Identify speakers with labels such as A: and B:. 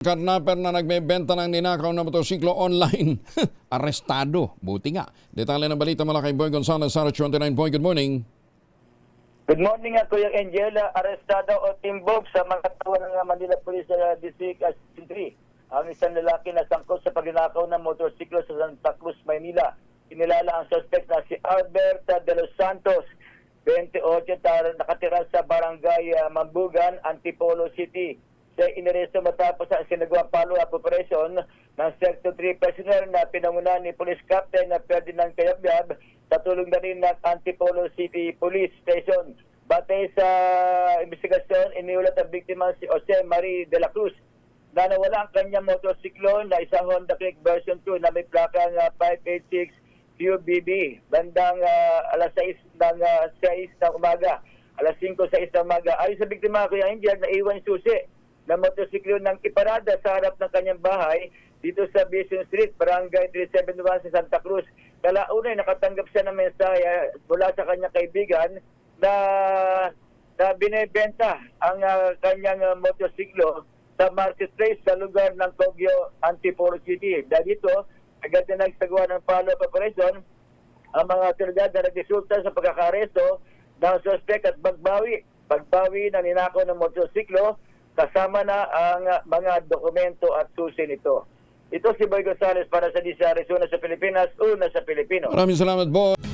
A: Kidnapper na nagbebenta ng ninakaw na motorsiklo online. Arestado. Buti nga. Detalye ng balita mula kay Boy Gonzales, Sarah 29 Boy. Good morning.
B: Good morning, Kuya Angela. Arestado o timbog sa mga katawan ng Manila Police District 3. Ang isang lalaki na sangkot sa pagnanakaw ng motorsiklo sa Santa Cruz, Maynila. Kinilala ang suspect na si Alberta de los Santos, 28, nakatira sa barangay Mambugan, Antipolo City. Siya iniresto matapos ang sinagawang follow-up operation ng Sector 3 personnel na pinangunahan ni Police Captain Ferdinand Cayabyab sa tulong na rin ng Antipolo City Police Station. Batay sa investigasyon, iniulat ang biktima si Jose Marie de la Cruz na nawala ang kanyang motorsiklo na isang Honda Click version 2 na may plakang 586 QBB bandang alas 6 ng umaga, alas 5:06 ng umaga. Ayon sa biktima, Kuya Angel, naiwan yung susi na motorsiklo ng iparada sa harap ng kanyang bahay dito sa Bison Street, Barangay 371 sa Santa Cruz. Kalaunay nakatanggap siya ng mensahe mula sa kanyang kaibigan na binebenta ang kanyang motorsiklo sa marketplace sa lugar ng Cogyo, Antipolo City. Dahil dito, agad na nagsagawa ng follow-up operation ang mga otoridad na nagresulta sa pagkakaresto ng suspect at pagbawi na ninakaw ng motorsiklo kasama na ang mga dokumento at susi nito. Ito si Boy Gonzales para sa DCRS, una sa Pilipinas, una sa Pilipino.
A: Maraming salamat, Boy.